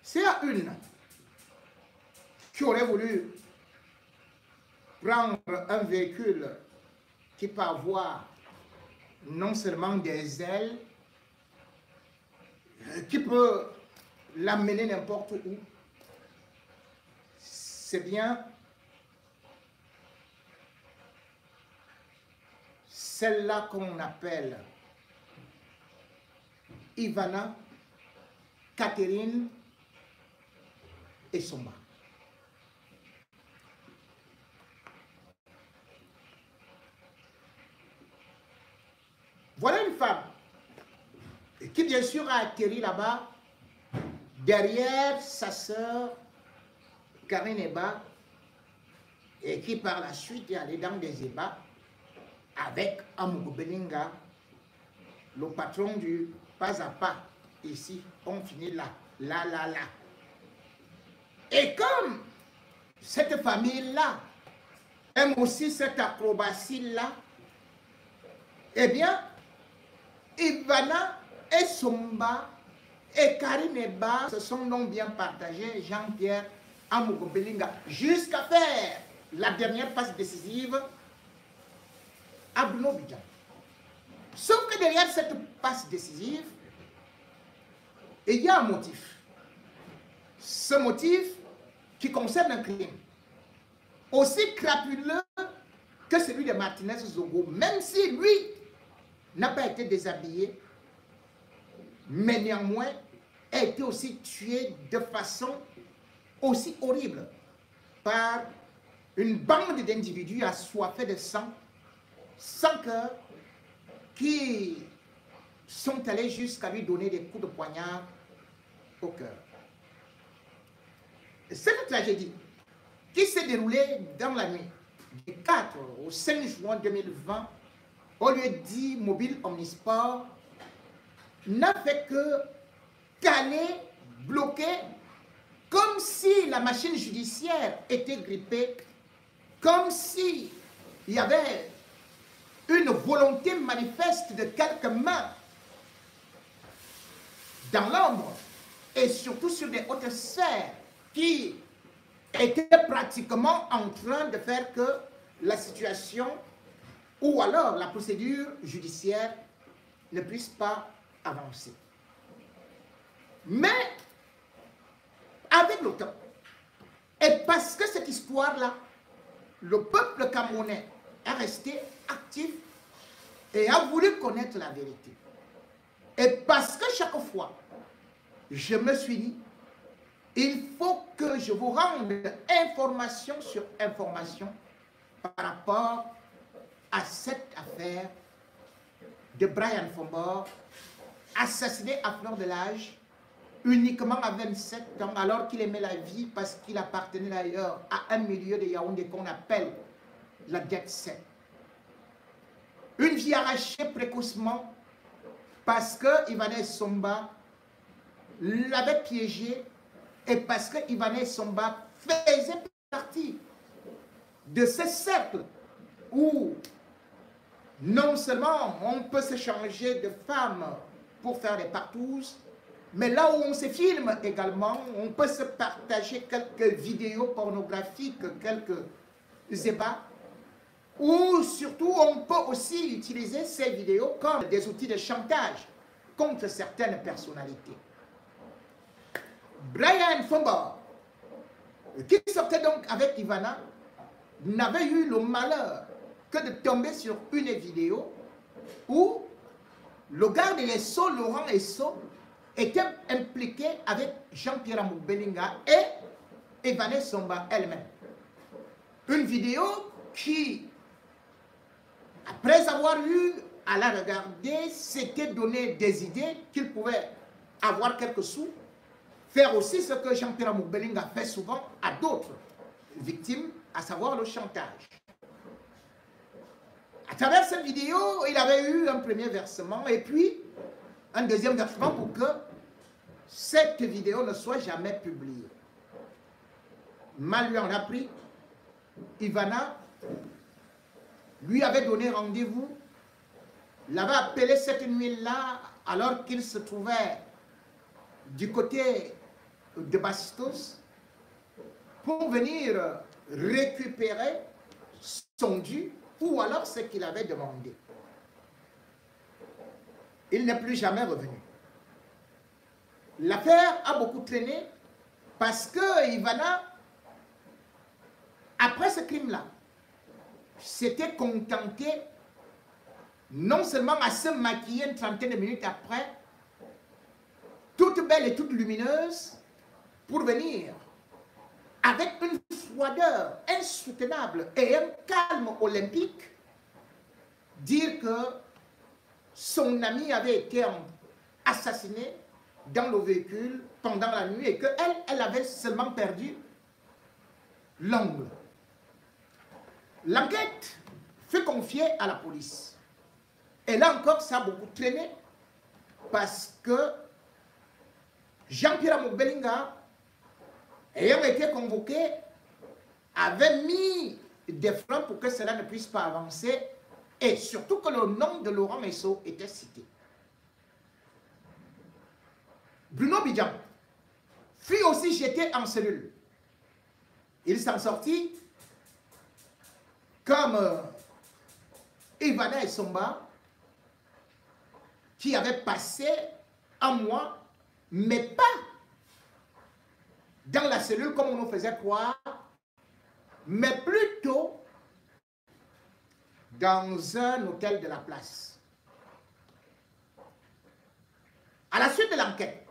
C'est à une qui aurait voulu prendre un véhicule qui peut avoir non seulement des ailes, qui peut l'amener n'importe où. C'est bien celle-là qu'on appelle Ivana, Catherine et Somba. Voilà une femme qui bien sûr a atterri là-bas derrière sa sœur Karine Eba et qui par la suite est allée dans des ébats avec Amougou Belinga, le patron du pas à pas. Ici, on finit là. Et comme cette famille-là aime aussi cette acrobatie-là, eh bien, Ivana et Somba et Karine Eba se sont donc bien partagés, Jean-Pierre Amougou Belinga, jusqu'à faire la dernière passe décisive à Bruno Bidjan. Sauf que derrière cette passe décisive, il y a un motif. Ce motif qui concerne un crime aussi crapuleux que celui de Martinez Zogo, même si lui n'a pas été déshabillé, mais néanmoins a été aussi tué de façon aussi horrible par une bande d'individus assoiffés de sang, sans cœur, qui sont allés jusqu'à lui donner des coups de poignard au cœur. Cette tragédie qui s'est déroulée dans la nuit du 4 au 5 juin 2020 au lieu dit mobile omnisport n'a fait que caler, bloquer, comme si la machine judiciaire était grippée, comme si il y avait une volonté manifeste de quelques mains dans l'ombre et surtout sur des hautes sphères qui étaient pratiquement en train de faire que la situation ou alors la procédure judiciaire ne puisse pas avancer. Mais avec le temps, et parce que cette histoire-là, le peuple camerounais est resté actif et a voulu connaître la vérité. Et parce que chaque fois, je me suis dit, il faut que je vous rende information sur information par rapport à cette affaire de Brian Fombor, assassiné à fleur de l'âge, uniquement à 27 ans, alors qu'il aimait la vie parce qu'il appartenait d'ailleurs à un milieu de Yaoundé qu'on appelle la Jet Set. Une vie arrachée précocement parce que Ivana Somba l'avait piégé et parce que Ivana Somba faisait partie de ce cercle où non seulement on peut s'échanger de femmes pour faire des partous, mais là où on se filme également, on peut se partager quelques vidéos pornographiques, quelques ébats, ou surtout on peut aussi utiliser ces vidéos comme des outils de chantage contre certaines personnalités. Brian Fombor, qui sortait donc avec Ivana, n'avait eu le malheur que de tomber sur une vidéo où le garde des Sceaux, Laurent Esso, était impliqué avec Jean-Pierre Amougou Belinga et Ivana Somba elle-même. Une vidéo qui, après avoir eu à la regarder, s'était donné des idées qu'il pouvait avoir quelques sous, faire aussi ce que Jean-Pierre Amougou Belinga fait souvent à d'autres victimes, à savoir le chantage. À travers cette vidéo, il avait eu un premier versement et puis un deuxième versement pour que cette vidéo ne soit jamais publiée. Mal lui en a pris. Ivana lui avait donné rendez-vous, l'avait appelé cette nuit-là alors qu'il se trouvait du côté de Bastos pour venir récupérer son dû ou alors ce qu'il avait demandé. Il n'est plus jamais revenu. L'affaire a beaucoup traîné parce que Ivana, après ce crime-là, s'était contenté non seulement à se maquiller une trentaine de minutes après, toute belle et toute lumineuse, pour venir avec une froideur insoutenable et un calme olympique, dire que son ami avait été assassiné dans le véhicule pendant la nuit et qu'elle, elle avait seulement perdu l'ongle. L'enquête fut confiée à la police. Et là encore, ça a beaucoup traîné parce que Jean-Pierre Mokbelinga, ayant été convoqué, avait mis des freins pour que cela ne puisse pas avancer et surtout que le nom de Laurent Esso était cité. Bruno Bidjan fut aussi jeté en cellule. Il s'en sortit comme Ivana Essomba qui avait passé un mois, mais pas dans la cellule comme on nous faisait croire, mais plutôt dans un hôtel de la place. À la suite de l'enquête,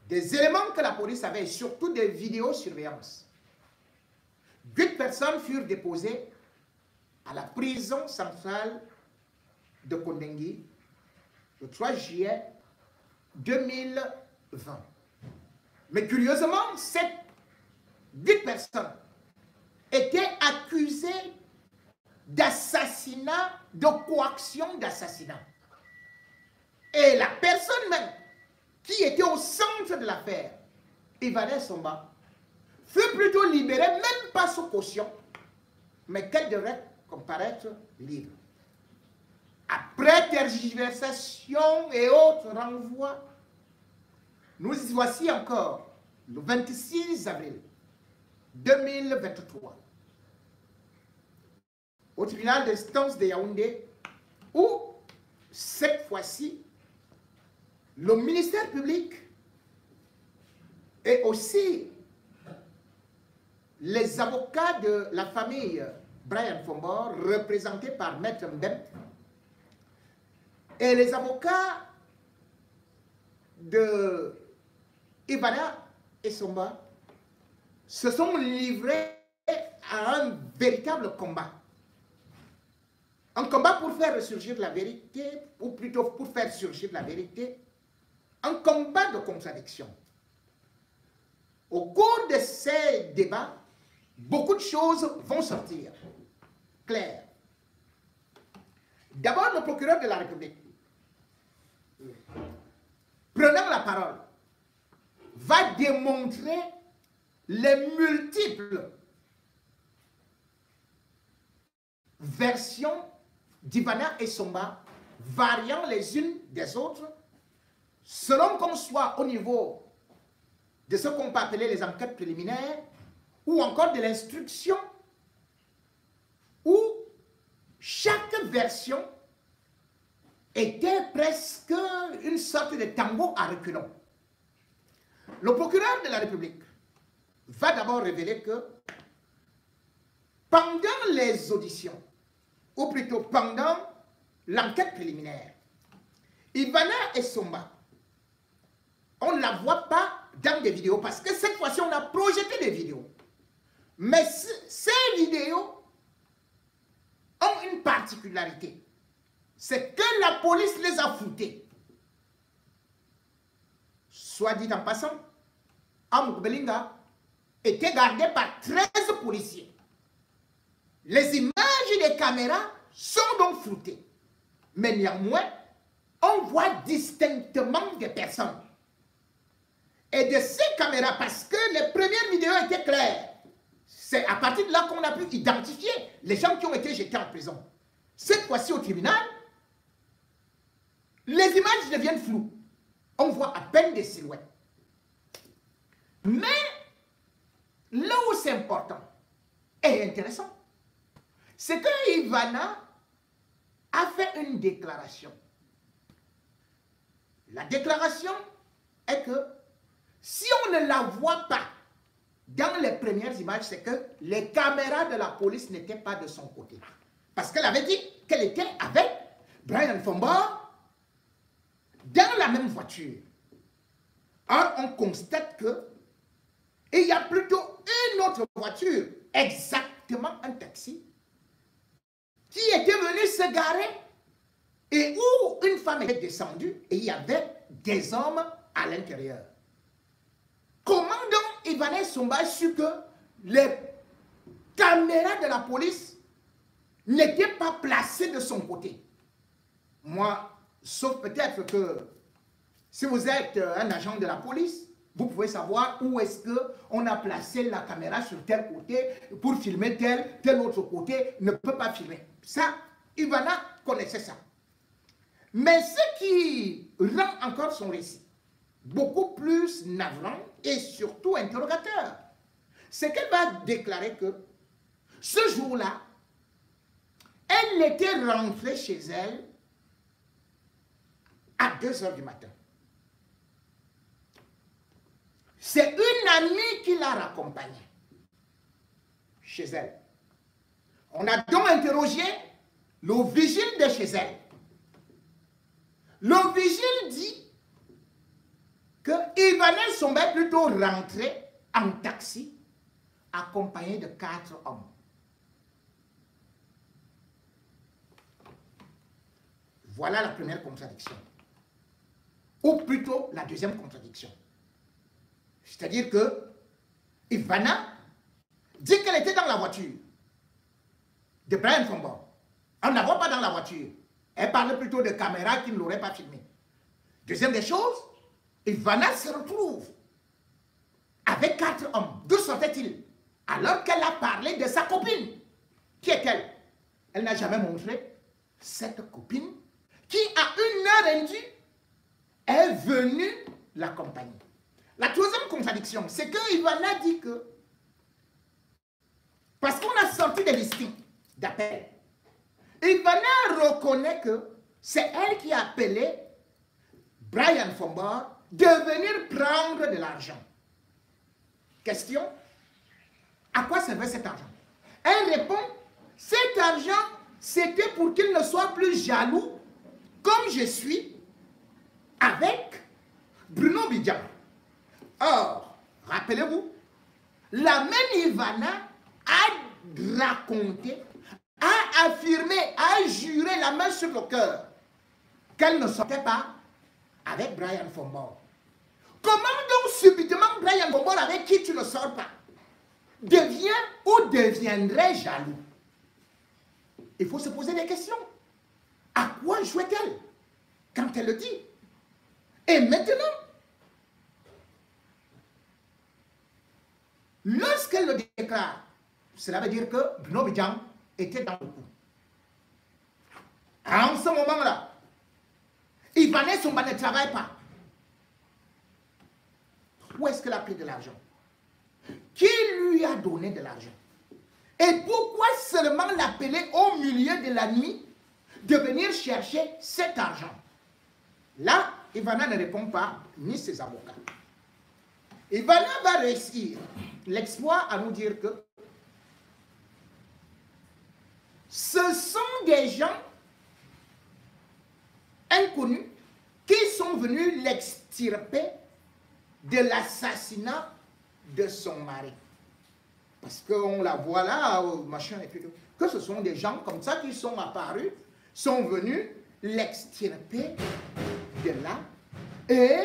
des éléments que la police avait, et surtout des vidéosurveillances, 8 personnes furent déposées à la prison centrale de Kondengui le 3 juillet 2020. Mais curieusement, ces 8 personnes étaient accusées d'assassinat, de coaction d'assassinat. Et la personne même qui était au centre de l'affaire, Ivana Essomba, fut plutôt libérée, même pas sous caution, mais qu'elle devrait comparaître libre. Après tergiversation et autres renvois, nous y voici encore le 26 avril 2023 au tribunal d'instance de Yaoundé où cette fois-ci le ministère public et aussi les avocats de la famille Brian Fombor représentés par Maître Mbem et les avocats de Ivana Essomba se sont livrés à un véritable combat. Un combat pour faire ressurgir la vérité, ou plutôt pour faire surgir la vérité, un combat de contradiction. Au cours de ces débats, beaucoup de choses vont sortir. Claires. D'abord, le procureur de la République, prenant la parole, va démontrer les multiples versions d'Ivana Essomba, variant les unes des autres, selon qu'on soit au niveau de ce qu'on peut appeler les enquêtes préliminaires, ou encore de l'instruction, où chaque version était presque une sorte de tango à reculons. Le procureur de la République va d'abord révéler que pendant les auditions, ou plutôt pendant l'enquête préliminaire, Ivana Essomba, on ne la voit pas dans des vidéos parce que cette fois-ci, on a projeté des vidéos. Mais ces vidéos ont une particularité. C'est que la police les a floutées. Soit dit en passant, Mokbelinga était gardé par 13 policiers. Les images des caméras sont donc floutées. Mais néanmoins, on voit distinctement des personnes. Et de ces caméras, parce que les premières vidéos étaient claires, c'est à partir de là qu'on a pu identifier les gens qui ont été jetés en prison. Cette fois-ci au tribunal, les images deviennent floues. On voit à peine des silhouettes. Mais là où c'est important et intéressant, c'est que Ivana a fait une déclaration. La déclaration est que si on ne la voit pas dans les premières images, c'est que les caméras de la police n'étaient pas de son côté. Parce qu'elle avait dit qu'elle était avec Brian Fombor dans la même voiture. Or, on constate que il y a plutôt une autre voiture, exactement un taxi, qui était venu se garer et où une femme était descendue et il y avait des hommes à l'intérieur. Comment donc Ivana Somba a su que les caméras de la police n'étaient pas placées de son côté? Moi, sauf peut-être que si vous êtes un agent de la police, vous pouvez savoir où est-ce qu'on a placé la caméra sur tel côté pour filmer tel autre côté ne peut pas filmer. Ça, Ivana connaissait ça. Mais ce qui rend encore son récit beaucoup plus navrant et surtout interrogateur, c'est qu'elle va déclarer que ce jour-là, elle était rentrée chez elle à 2 h du matin. C'est une amie qui l'a raccompagnée chez elle. On a donc interrogé le vigile de chez elle. Le vigile dit que Ivana Somba est plutôt rentrée en taxi accompagnée de 4 hommes. Voilà la première contradiction. Ou plutôt la deuxième contradiction. C'est-à-dire que Ivana dit qu'elle était dans la voiture de Brian Fombor. On ne la voit pas dans la voiture. Elle parle plutôt de caméras qui ne l'auraient pas filmée. Deuxième des choses, Ivana se retrouve avec 4 hommes. D'où sortait-il? Alors qu'elle a parlé de sa copine. Qui est-elle? Elle n'a jamais montré cette copine qui, à 1 heure indue, est venue l'accompagner. La troisième contradiction, c'est que Ivana dit que, parce qu'on a sorti des listings d'appels, Ivana reconnaît que c'est elle qui a appelé Brian Fombor de venir prendre de l'argent. Question, à quoi servait cet argent? Elle répond, cet argent, c'était pour qu'il ne soit plus jaloux, comme je suis, avec Bruno Bidjan. Or, rappelez-vous, la même Ivana a raconté, a affirmé, a juré la main sur le cœur qu'elle ne sortait pas avec Brian Fombor. Comment donc subitement Brian Fombor, avec qui tu ne sors pas, devient ou deviendrait jaloux? Il faut se poser des questions. À quoi jouait-elle quand elle le dit? Et maintenant, lorsqu'elle le déclare, cela veut dire que Bruno Bidjan était dans le coup. En ce moment-là, Ivana Somba ne travaille pas. Où est-ce qu'elle a pris de l'argent? Qui lui a donné de l'argent? Et pourquoi seulement l'appeler au milieu de la nuit de venir chercher cet argent? Là, Ivana ne répond pas, ni ses avocats. Ivana va réussir l'exploit à nous dire que ce sont des gens inconnus qui sont venus l'extirper de l'assassinat de son mari. Parce qu'on la voit là, machin et tout. Que ce sont des gens comme ça qui sont apparus, sont venus l'extirper de là. Et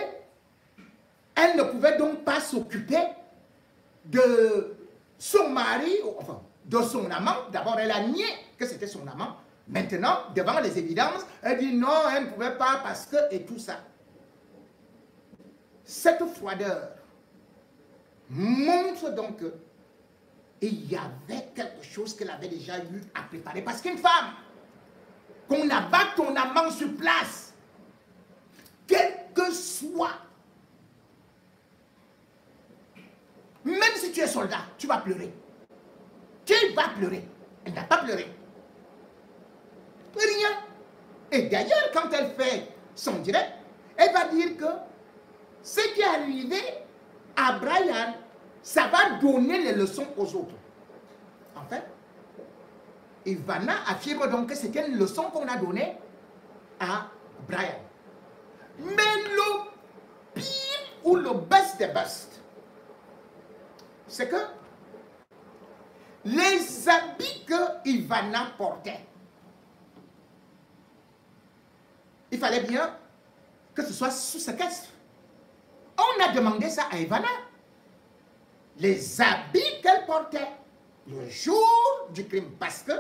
elle ne pouvait donc pas s'occuper de son mari, enfin, de son amant. D'abord, elle a nié que c'était son amant. Maintenant, devant les évidences, elle dit non, elle ne pouvait pas parce que, et tout ça. Cette froideur montre donc qu'il y avait quelque chose qu'elle avait déjà eu à préparer. Parce qu'une femme, qu'on abat ton amant sur place, quel que soit tu es soldat, tu vas pleurer. Tu vas pleurer. Elle n'a pas pleuré. Rien. Et d'ailleurs, quand elle fait son direct, elle va dire que ce qui est arrivé à Brian, ça va donner les leçons aux autres. En fait, Ivana affirme donc que c'était une leçon qu'on a donnée à Brian. Mais le pire ou le best des best, c'est que les habits que Ivana portait, il fallait bien que ce soit sous séquestre. On a demandé ça à Ivana. Les habits qu'elle portait le jour du crime, parce que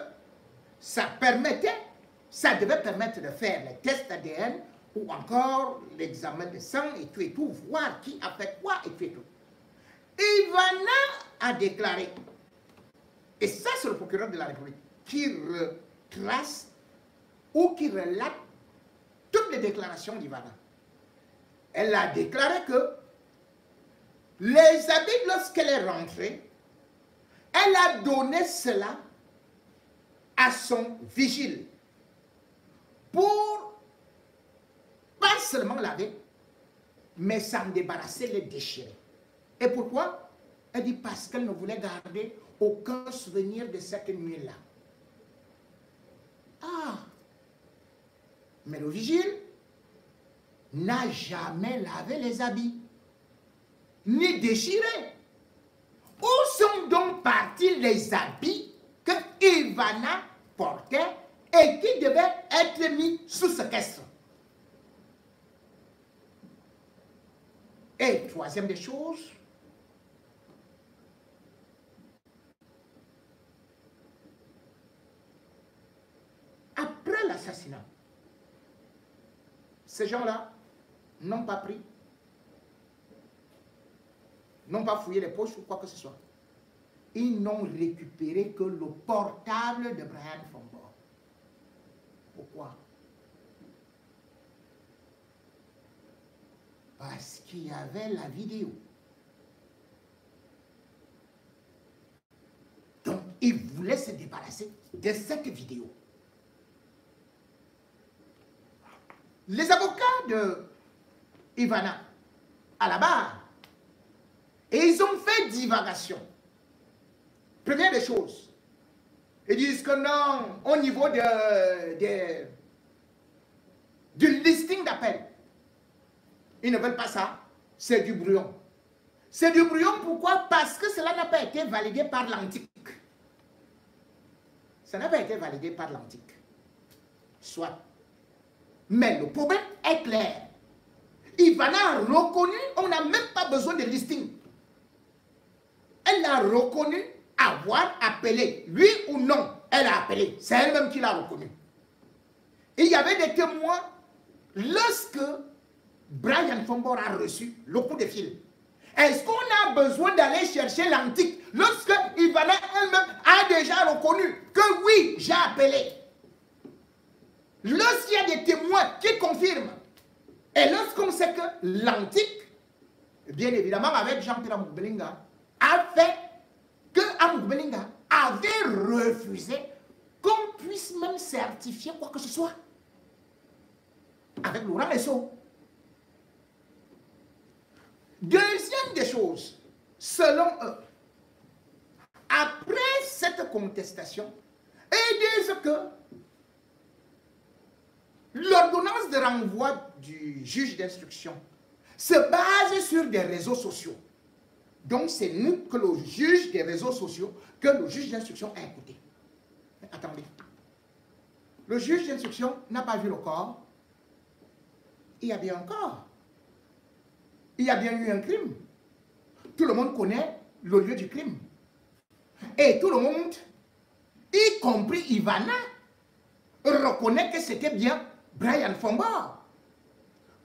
ça devait permettre de faire les tests ADN ou encore l'examen de sang et tout, voir qui a fait quoi et tout. Ivana a déclaré, et ça c'est le procureur de la République qui retrace ou qui relate toutes les déclarations d'Ivana. Elle a déclaré que les habits, lorsqu'elle est rentrée, elle a donné cela à son vigile pour pas seulement laver, mais s'en débarrasser, les déchirer. Et pourquoi? Elle dit parce qu'elle ne voulait garder aucun souvenir de cette nuit-là. Ah! Mais le vigile n'a jamais lavé les habits, ni déchiré. Où sont donc partis les habits que Ivana portait et qui devaient être mis sous séquestre? Et troisième des choses, après l'assassinat, ces gens-là n'ont pas pris, n'ont pas fouillé les poches ou quoi que ce soit. Ils n'ont récupéré que le portable de Brian Fombor. Pourquoi? Parce qu'il y avait la vidéo. Donc, ils voulaient se débarrasser de cette vidéo. Les avocats de Ivana, à la barre, et ils ont fait divagation. Première des choses, ils disent que non, au niveau du listing d'appel, ils ne veulent pas ça, c'est du brouillon. C'est du brouillon, pourquoi? Parce que cela n'a pas été validé par l'antique. Ça n'a pas été validé par l'antique. Soit. Mais le problème est clair. Ivana a reconnu, on n'a même pas besoin de listing. Elle a reconnu avoir appelé, oui ou non, elle a appelé. C'est elle-même qui l'a reconnu. Il y avait des témoins lorsque Brian Fombor a reçu le coup de fil. Est-ce qu'on a besoin d'aller chercher l'antique lorsque Ivana elle-même a déjà reconnu que oui, j'ai appelé? Lorsqu'il y a des témoins qui confirment, et lorsqu'on sait que l'antique, bien évidemment avec Jean-Pierre Amoukbelinga, a fait que Amoukbelinga avait refusé qu'on puisse même certifier quoi que ce soit avec Laurent Esso. Deuxième des choses, selon eux, après cette contestation, ils disent que l'ordonnance de renvoi du juge d'instruction se base sur des réseaux sociaux. Donc c'est nous que le juge des réseaux sociaux, que le juge d'instruction a écouté. Mais attendez, le juge d'instruction n'a pas vu le corps. Il y a bien un corps. Il y a bien eu un crime. Tout le monde connaît le lieu du crime. Et tout le monde, y compris Ivana, reconnaît que c'était bien Brian Fombor.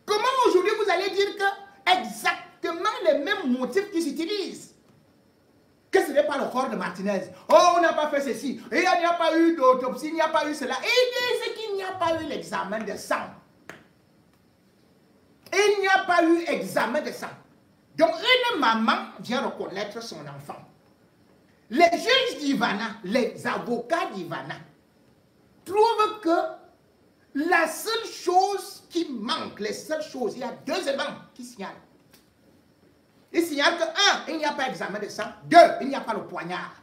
Comment aujourd'hui vous allez dire que exactement les mêmes motifs qui s'utilisent? Que ce n'est pas le corps de Martinez. Oh, on n'a pas fait ceci. Et il n'y a pas eu d'autopsie, il n'y a pas eu cela. Et ils disent qu'il n'y a pas eu l'examen de sang. Il n'y a pas eu examen de sang. Donc une maman vient reconnaître son enfant. Les juges d'Ivana, les avocats d'Ivana, trouvent que la seule chose qui manque, les seules choses, il y a deux éléments qui signalent. Ils signalent que, un, il n'y a pas d'examen de sang, deux, il n'y a pas le poignard.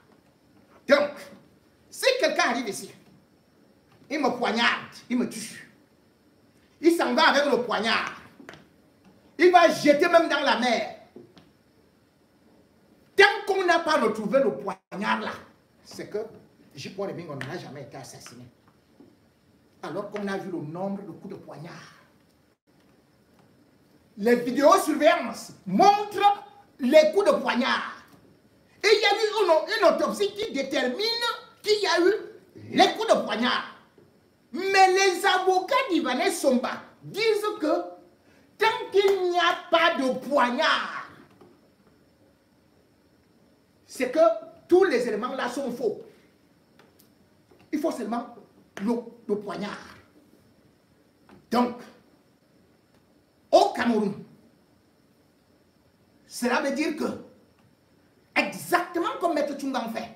Donc, si quelqu'un arrive ici, il me poignarde, il me tue, il s'en va avec le poignard, il va jeter même dans la mer. Tant qu'on n'a pas retrouvé le poignard là, c'est que J.Paul Ebingo n'a jamais été assassiné. Alors qu'on a vu le nombre de coups de poignard. Les vidéosurveillance montrent les coups de poignard. Et il y a eu une autopsie qui détermine qu'il y a eu les coups de poignard. Mais les avocats d'Ivané Somba disent que tant qu'il n'y a pas de poignard, c'est que tous les éléments là sont faux. Il faut seulement le poignard. Donc, au Cameroun, cela veut dire que, exactement comme M. Tchungang fait,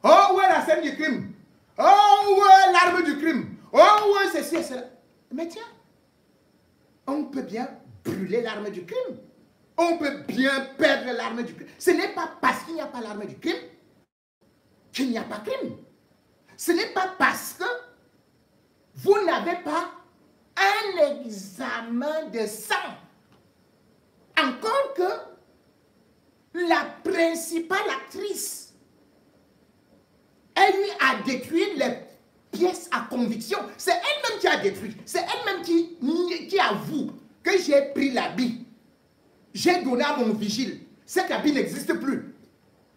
oh ouais la scène du crime, oh ouais l'arme du crime, oh ouais ceci et cela. Mais tiens, on peut bien brûler l'arme du crime. On peut bien perdre l'arme du crime. Ce n'est pas parce qu'il n'y a pas l'arme du crime qu'il n'y a pas crime. Ce n'est pas parce que vous n'avez pas un examen de sang. Encore que la principale actrice, elle lui a détruit les pièces à conviction. C'est elle-même qui a détruit. C'est elle-même qui avoue que j'ai pris l'habit. J'ai donné à mon vigile. Cet habit n'existe plus.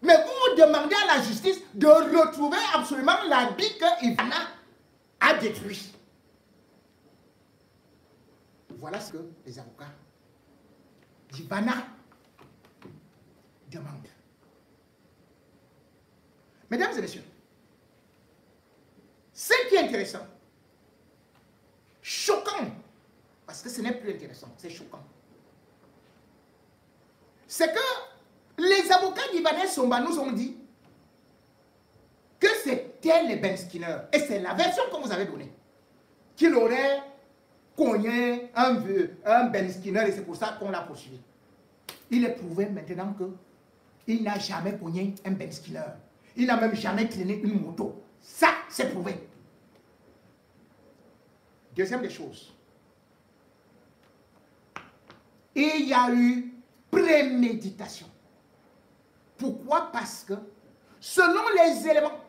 Mais vous demandez à la justice de retrouver absolument l'habit que Ivana a détruit. Voilà ce que les avocats d'Ivana demandent. Mesdames et messieurs, ce qui est intéressant, choquant, parce que ce n'est plus intéressant, c'est choquant, c'est que les avocats d'Ivané Somba nous ont dit que c'était les Ben Skinner. Et c'est la version que vous avez donnée. Qu'il aurait cogné un Ben Skinner et c'est pour ça qu'on l'a poursuivi. Il est prouvé maintenant qu'il n'a jamais cogné un Ben Skinner. Il n'a même jamais traîné une moto. Ça, c'est prouvé. Deuxième des choses. Il y a eu préméditation. Pourquoi? Parce que selon les éléments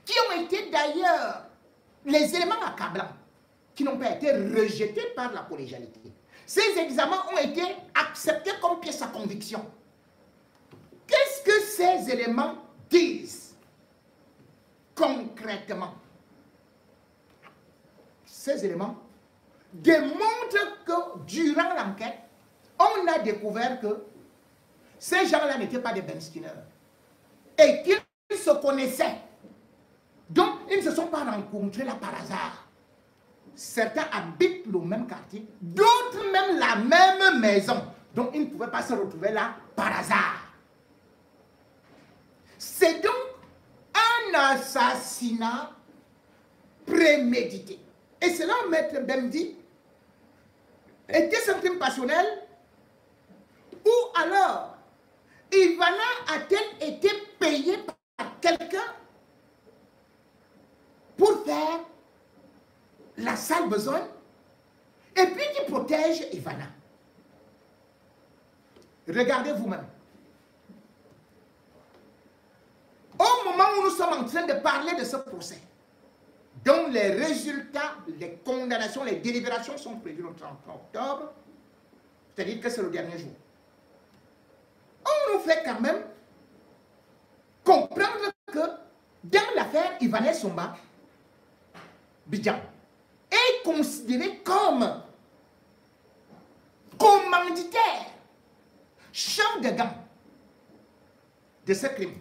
qui ont été d'ailleurs les éléments accablants, qui n'ont pas été rejetés par la collégialité, ces examens ont été acceptés comme pièce à conviction. Qu'est-ce que ces éléments disent concrètement? Ces éléments démontrent que durant l'enquête, on a découvert que ces gens-là n'étaient pas des Ben Skinner et qu'ils se connaissaient. Donc, ils ne se sont pas rencontrés là par hasard. Certains habitent le même quartier, d'autres même la même maison. Donc, ils ne pouvaient pas se retrouver là par hasard. C'est donc un assassinat prémédité. Et cela, Maître Bemdi, était-ce un crime passionnel? Ou alors, Ivana a-t-elle été payée par quelqu'un pour faire la sale besogne et puis qui protège Ivana? Regardez vous-même. Au moment où nous sommes en train de parler de ce procès, dont les résultats, les condamnations, les délibérations sont prévues le 30 octobre, c'est-à-dire que c'est le dernier jour, on nous fait quand même comprendre que dans l'affaire Ivané Somba, Bidjan est considéré comme commanditaire, chef de gang de ce crime.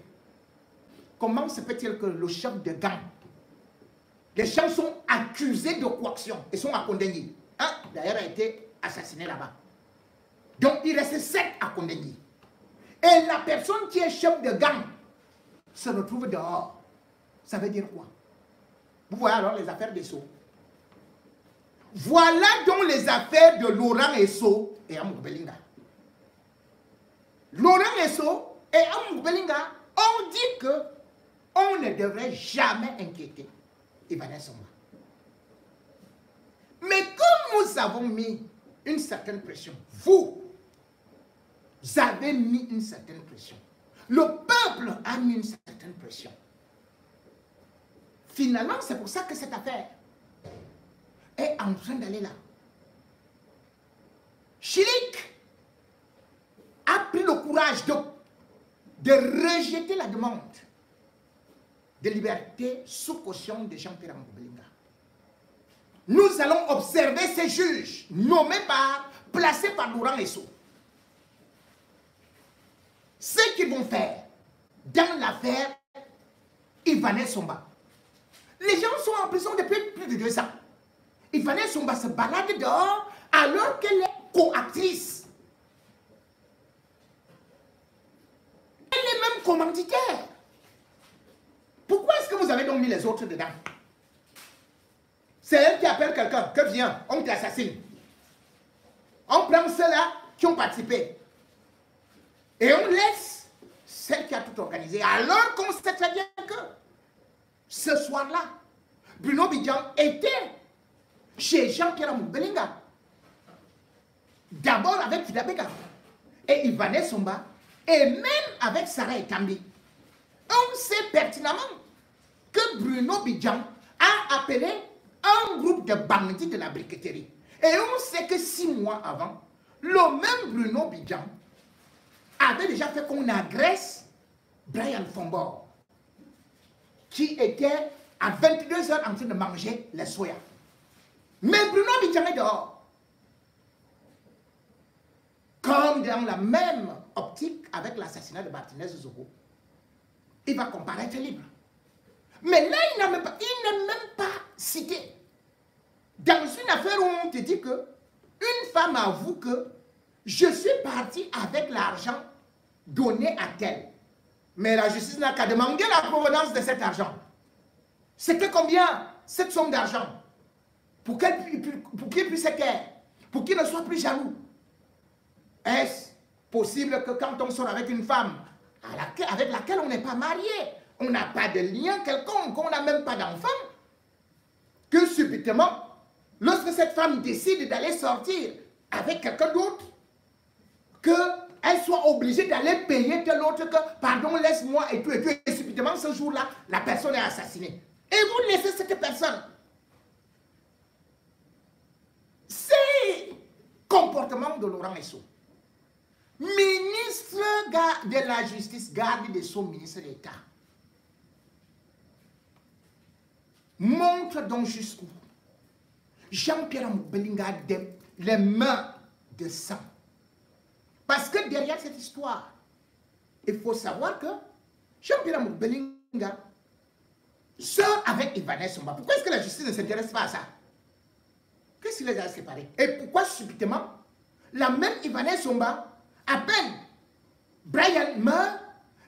Comment se fait-il que le chef de gang, les gens sont accusés de coaction et sont à condamner? Un, d'ailleurs, a été assassiné là-bas. Donc, il reste 7 à condamner. Et la personne qui est chef de gang se retrouve dehors. Ça veut dire quoi? Vous voyez alors les affaires des Sceaux. Voilà donc les affaires de Laurent Esso et Amour Belinga. Laurent Esso et Amour Belinga ont dit que on ne devrait jamais inquiéter Ivanel Songba. Mais comme nous avons mis une certaine pression, vous avez mis une certaine pression, le peuple a mis une certaine pression. Finalement, c'est pour ça que cette affaire est en train d'aller là. Chilik a pris le courage de rejeter la demande de liberté sous caution de Jean-Pierre Belinga. Nous allons observer ces juges nommés placés par Laurent Esso. Ce qu'ils vont faire dans l'affaire Ivanel Songba. Les gens sont en prison depuis plus de 2 ans. Ivanel Songba se balade dehors alors qu'elle est co-actrice. Elle est même commanditaire. Pourquoi est-ce que vous avez donc mis les autres dedans? C'est elle qui appelle quelqu'un, que viens, on t'assassine. On prend ceux-là qui ont participé. Et on laisse celle qui a tout organisé. Alors qu'on sait très bien que ce soir-là, Bruno Bidjan était chez Jean-Pierre Belinga. D'abord avec Fida Bega et Ivanel Songba, et même avec Sarah Etambi. On sait pertinemment que Bruno Bidjan a appelé un groupe de bandits de la briqueterie. Et on sait que 6 mois avant, le même Bruno Bidjan avait déjà fait qu'on agresse Brian Fombor, qui était à 22 h en train de manger les soya. Mais Bruno Bidjan est dehors. Comme dans la même optique avec l'assassinat de Martinez Zogo. Il va comparaître libre. Mais là, il n'est même pas cité. Dans une affaire où on te dit que une femme avoue que je suis parti avec l'argent donné à tel. Mais la justice n'a qu'à demander la provenance de cet argent. C'était combien cette somme d'argent? Pour qu'il puisse se taire, pour qu'il ne soit plus jaloux. Est-ce possible que quand on sort avec une femme avec laquelle on n'est pas marié, on n'a pas de lien quelconque, on n'a même pas d'enfant, que subitement, lorsque cette femme décide d'aller sortir avec quelqu'un d'autre, qu'elle soit obligée d'aller payer tel autre que, pardon, laisse-moi et tout, et subitement ce jour-là, la personne est assassinée. Et vous laissez cette personne. C'est comportement de Laurent Esso. Ministre de la Justice, garde de son ministre d'État. Montre donc jusqu'où Jean-Pierre Belinga a les mains de sang. Parce que derrière cette histoire, il faut savoir que Jean-Pierre Belinga sort avec Ivanel Songba. Pourquoi est-ce que la justice ne s'intéresse pas à ça? Qu'est-ce qui les a séparés? Et pourquoi subitement, la même Ivanel Songba, à peine Brian meurt,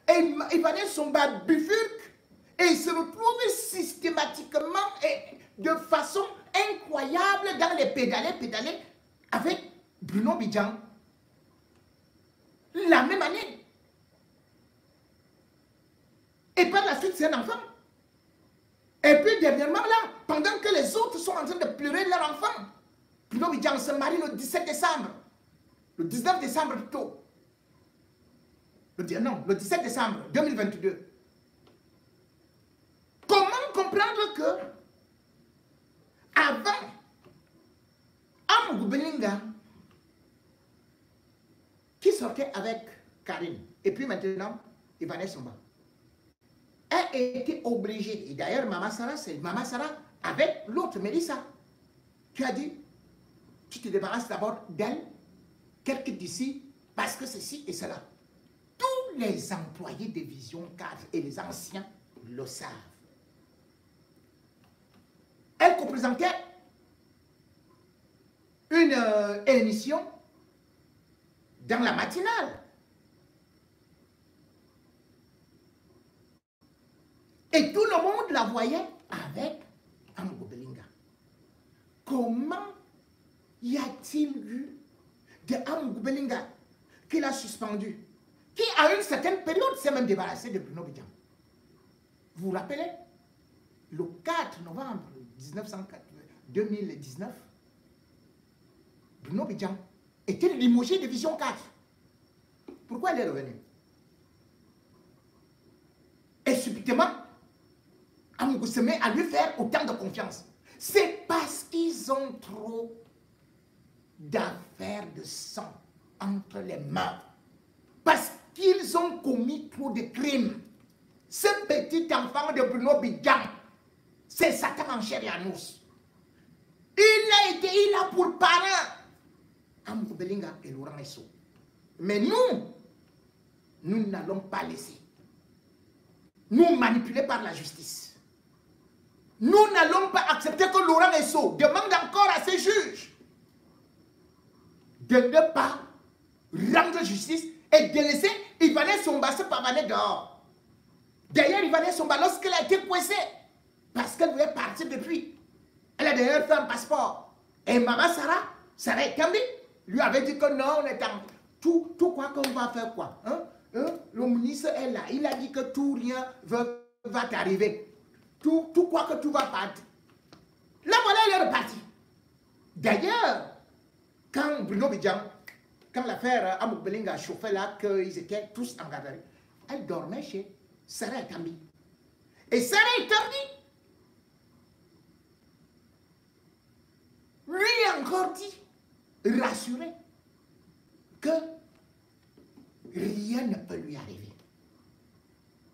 et Ivanel Songba bifurque, et il se retrouve systématiquement et de façon incroyable dans les pédalés avec Bruno Bidjan la même année. Et par la suite, c'est un enfant. Et puis dernièrement là, pendant que les autres sont en train de pleurer leur enfant, Bruno Bidjan se marie le 17 décembre. Le 19 décembre plutôt. Le 17 décembre 2022. Comment comprendre que avant Amour Belinga qui sortait avec Karine et puis maintenant Ivanel Songba a été obligée, et d'ailleurs Maman Sarah, c'est Maman Sarah avec l'autre Mélissa qui a dit tu te débarrasses d'abord d'elle, quelques d'ici, parce que ceci et cela. Tous les employés de Vision 4 et les anciens le savent. Elle représentait une émission dans la matinale. Et tout le monde la voyait avec Amogo Belinga. Comment y a-t-il eu de Amogo Belinga qu'il a suspendu, qui à une certaine période s'est même débarrassé de Bruno Bidjan? Vous vous rappelez? Le 4 novembre 2019, Bruno Bidjan était limogé de Vision 4. Pourquoi elle est revenue? Et subitement, Amogo se met à lui faire autant de confiance. C'est parce qu'ils ont trop d'affaires de sang entre les mains. Parce qu'ils ont commis trop de crimes. Ce petit enfant de Bruno Bidjan, c'est Satan en chair et en os. Il a pour parrain Amogo Belinga et Laurent Esso. Mais nous n'allons pas laisser nous manipuler par la justice. Nous n'allons pas accepter que Laurent Esso demande encore à ses juges de ne pas rendre justice et de laisser Ivanès Somba se pavaner dehors. D'ailleurs, Ivanès Somba, lorsqu'elle a été coincée, parce qu'elle voulait partir depuis, elle a d'ailleurs fait un passeport. Et maman Sarah Ekambi, lui avait dit que non, on est en... Tout quoi qu'on va faire quoi, hein? Le ministre est là, il a dit que tout rien va t'arriver. Tout quoi que tout va partir. Là, voilà, elle est repartie. D'ailleurs, quand Bruno Bidjan, quand l'affaire Amogo Belinga chauffait là, qu'ils étaient tous en garderie, elle dormait chez Sarah Ekambi. Et Sarah Ekambi lui a encore dit, rassuré, que rien ne peut lui arriver.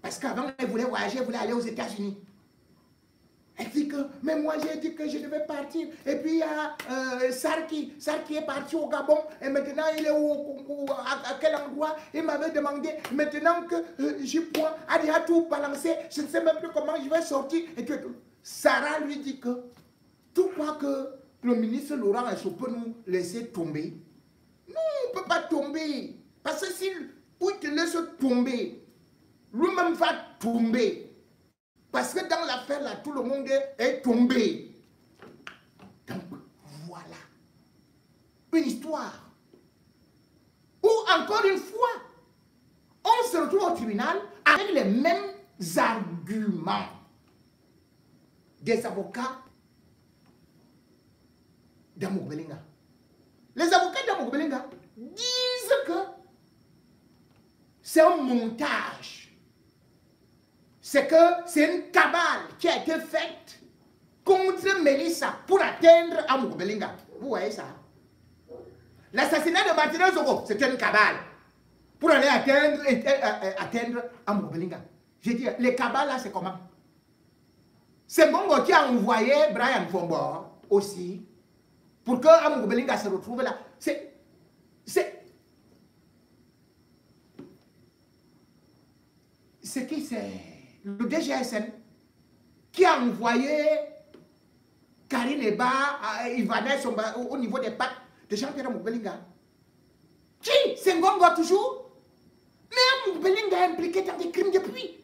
Parce qu'avant, elle voulait voyager, elle voulait aller aux États-Unis. Elle dit que, mais moi j'ai dit que je devais partir. Et puis il y a Sarki est parti au Gabon. Et maintenant il est à quel endroit? Il m'avait demandé, maintenant que j'ai point, à tout balancer, je ne sais même plus comment je vais sortir. Et que Sarah lui dit que, tout quoi que le ministre Laurent Esso peut nous laisser tomber. Non, on ne peut pas tomber. Parce que s'il te laisse tomber, lui-même va tomber. Parce que dans l'affaire là, tout le monde est tombé. Donc, voilà. Une histoire. Où, encore une fois, on se retrouve au tribunal avec les mêmes arguments des avocats d'Amogo Belinga. Les avocats d'Amogo Belinga disent que c'est un montage. C'est une cabale qui a été faite contre Mélissa pour atteindre Amogo Belinga. Vous voyez ça? L'assassinat de Martinez Zogo, c'était une cabale pour aller atteindre Amogo Belinga. J'ai dit, les cabales là, c'est comment? C'est Bongo qui a envoyé Brian Fombo aussi pour que Amogo Belinga se retrouve là. C'est qui? C'est le DGSN qui a envoyé Karine Eba, Ivanès au niveau des pattes de Jean-Pierre Amogo Belinga. Qui? C'est Ngongo toujours? Mais Amogo Belinga est impliqué dans des crimes depuis,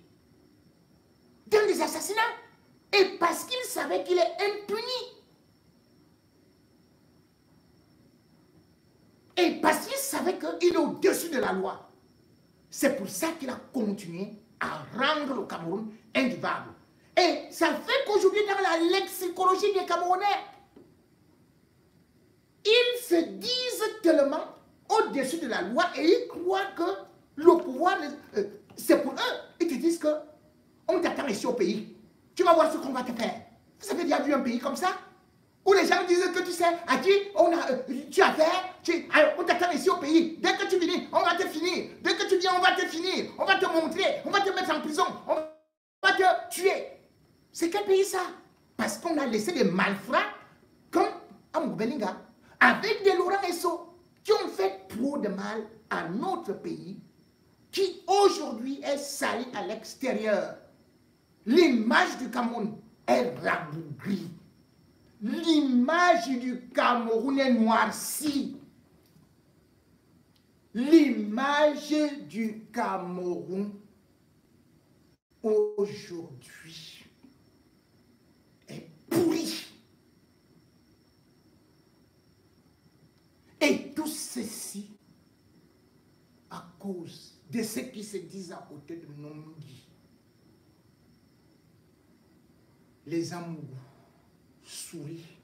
dans des assassinats. Et parce qu'il savait qu'il est impuni. Et parce qu'il savait qu'il est au-dessus de la loi. C'est pour ça qu'il a continué à rendre le Cameroun invivable. Et ça fait qu'aujourd'hui, dans la lexicologie des Camerounais, ils se disent tellement au-dessus de la loi et ils croient que le pouvoir, c'est pour eux. Ils te disent que on t'attend ici au pays. Tu vas voir ce qu'on va te faire. Vous avez déjà vu un pays comme ça? Où les gens disent que tu sais à qui tu as affaire, alors on t'attend ici au pays. Dès que tu viens, on va te finir. Dès que tu viens, on va te finir. On va te montrer, on va te mettre en prison, on va te tuer. C'est quel pays ça? Parce qu'on a laissé des malfrats comme Amogo Belinga, avec des Laurent Esso, qui ont fait trop de mal à notre pays, qui aujourd'hui est sali à l'extérieur. L'image du Cameroun est rabougrie. L'image du Cameroun est noircie. L'image du Cameroun aujourd'hui est pourri. Et tout ceci à cause de ceux qui se disent à côté de nous. Les amoureux sourient,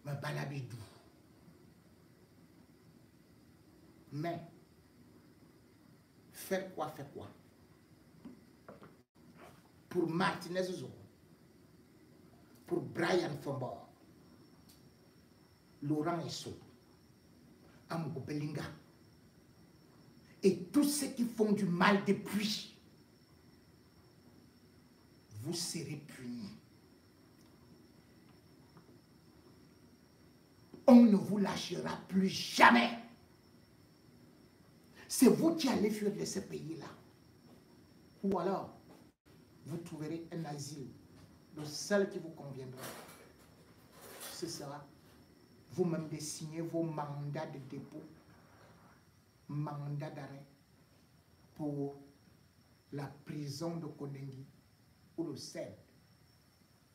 me balabidou. Mais, faire quoi? Pour Martinez Zoro, pour Brian Fombor, Laurent Esso, Amogo Belinga, et tous ceux qui font du mal depuis, vous serez punis. On ne vous lâchera plus jamais. C'est vous qui allez fuir de ce pays-là. Ou alors, vous trouverez un asile, le seul qui vous conviendra. Ce sera vous-même de signer vos mandats de dépôt, mandats d'arrêt pour la prison de Kondengi ou le CED,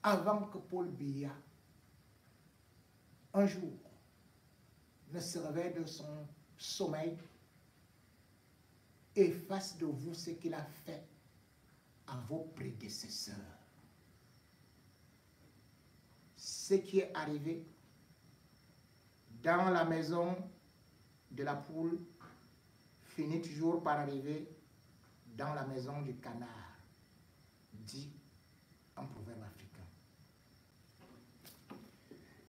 avant que Paul Biya, un jour, ne se réveille de son sommeil et fasse de vous ce qu'il a fait à vos prédécesseurs. Ce qui est arrivé dans la maison de la poule finit toujours par arriver dans la maison du canard, dit